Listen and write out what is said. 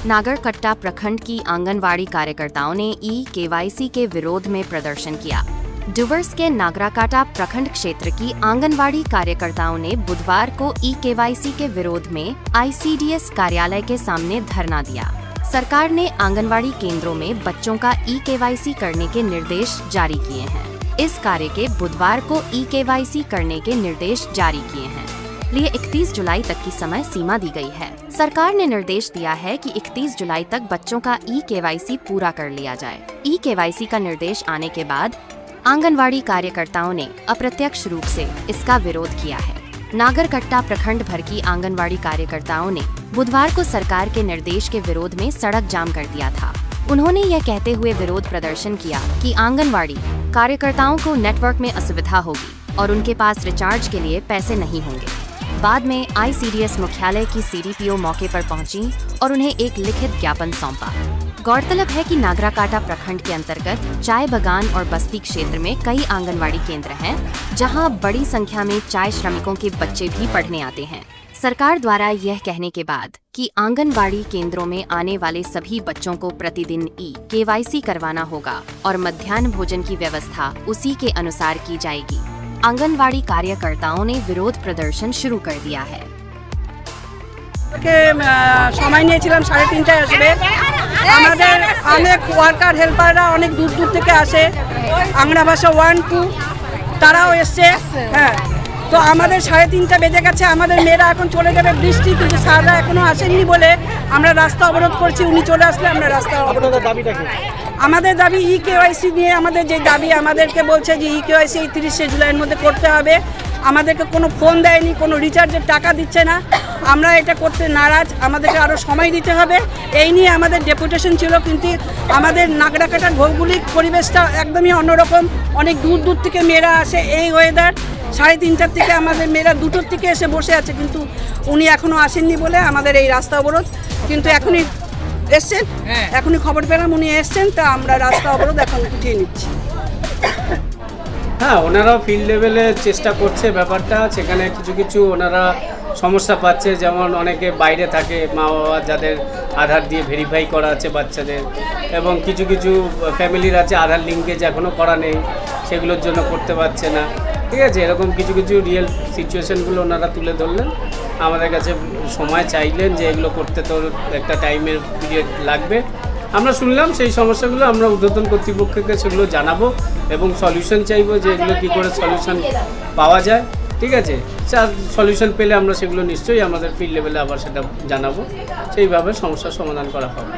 नागरकट्टा प्रखंड की आंगनवाड़ी कार्यकर्ताओं ने ई-केवाईसी के विरोध में प्रदर्शन किया। डुवर्स के नागरकाटा प्रखंड क्षेत्र की आंगनवाड़ी कार्यकर्ताओं ने बुधवार को ई-केवाईसी के विरोध में आईसीडीएस कार्यालय के सामने धरना दिया। सरकार ने आंगनवाड़ी केंद्रों में बच्चों का ई-केवाईसी करने के निर्देश जारी किए हैं। इस कार्य के बुधवार को ई-केवाईसी करने के निर्देश जारी किए हैं। लिए 31 जुलाई तक की समय सीमा दी गई है। सरकार ने निर्देश दिया है कि 31 जुलाई तक बच्चों का ई-केवाईसी पूरा कर लिया जाए। ई-केवाईसी का निर्देश आने के बाद आंगनवाड़ी कार्यकर्ताओं ने अप्रत्यक्ष रूप से इसका विरोध किया है। नागरकट्टा प्रखंड भर की आंगनवाड़ी कार्यकर्ताओं ने बुधवार को सरकार के निर्देश के विरोध में सड़क जाम कर दिया था। उन्होंने यह कहते हुए विरोध प्रदर्शन किया कि आंगनवाड़ी कार्यकर्ताओं को नेटवर्क में असुविधा होगी और उनके पास रिचार्ज के लिए पैसे नहीं होंगे। बाद में आईसीडीएस मुख्यालय की सीडीपीओ मौके पर पहुंची और उन्हें एक लिखित ज्ञापन सौंपा। गौरतलब है कि नागरकाटा प्रखंड के अंतर्गत चाय बगान और बस्ती क्षेत्र में कई आंगनवाड़ी केंद्र हैं, जहां बड़ी संख्या में चाय श्रमिकों के बच्चे भी पढ़ने आते हैं। सरकार द्वारा यह कहने के बाद कि आंगनवाड़ी केंद्रों में आने वाले सभी बच्चों को प्रतिदिन ई-केवाईसी करवाना होगा और मध्याह्न भोजन की व्यवस्था उसी के अनुसार की जाएगी। आंगनवाड़ी कार्यकर्ताओं ने विरोध प्रदर्शन शुरू कर दिया है। समय নিয়েছিলাম 3:30টায় আসবে। আমাদের অনেক ওয়ার্কার হেল্পাররা অনেক দূর দূর থেকে আসে, আংরা ভাষা 1 2 তারাও এসছে। হ্যাঁ, তো আমাদের 3:30টা বেজে গেছে। আমাদের মেয়েরা এখন চলে যাবে বৃষ্টি, কিন্তু স্যাররা এখনো আসেননি বলে আমরা রাস্তা অবরোধ করছি। উনি চলে আসলে আমরা রাস্তা অবরোধ। আমাদের দাবি ই-কেওয়াইসি নিয়ে আমাদের যে দাবি, আমাদেরকে বলছে যে ই-কেওয়াইসি 30শে জুলাইয়ের মধ্যে করতে হবে। আমাদেরকে কোনো ফোন দেয়নি, কোনো রিচার্জের টাকা দিচ্ছে না। আমরা এটা করতে নারাজ, আমাদেরকে আরও সময় দিতে হবে। এই নিয়ে আমাদের ডেপুটেশন ছিল, কিন্তু আমাদের নাগরাকাটার ভৌগোলিক পরিবেশটা একদমই অন্যরকম। অনেক দূর দূর থেকে মেয়েরা আসে। এই ওয়েদার 3:30টার থেকে আমাদের মেয়েরা 2টোর থেকে এসে বসে আছে, কিন্তু উনি এখনও আসেননি বলে আমাদের এই রাস্তা অবরোধ। কিন্তু এখনই এসছেন, এখনই খবর পেলাম উনি এসছেন, তা আমরা রাস্তা অবরোধ এখন উঠিয়ে নিচ্ছি। হ্যাঁ, ওনারাও ফিল্ড লেভেলে চেষ্টা করছে ব্যাপারটা। সেখানে কিছু কিছু ওনারা সমস্যা পাচ্ছে, যেমন অনেকে বাইরে থাকে, মা বাবা যাদের আধার দিয়ে ভেরিফাই করা আছে বাচ্চাদের, এবং কিছু কিছু ফ্যামিলির আছে আধার লিঙ্কেজ এখনও করা নেই, সেগুলোর জন্য করতে পারছে না। ঠিক আছে, এরকম কিছু কিছু রিয়েল সিচুয়েশানগুলো ওনারা তুলে ধরলেন, আমাদের কাছে সময় চাইলেন যে এগুলো করতে তো একটা টাইমের পিরিয়ড লাগবে। আমরা শুনলাম, সেই সমস্যাগুলো আমরা ঊর্ধ্বতন কর্তৃপক্ষকে সেগুলো জানাবো এবং সলিউশন চাইবো যে এগুলো কী করে সলিউশন পাওয়া যায়। ঠিক আছে, স্যার সলিউশন পেলে আমরা সেগুলো নিশ্চয়ই আমাদের ফিল্ড লেভেলে আবার সেটা জানাবো, সেইভাবে সমস্যার সমাধান করা হবে।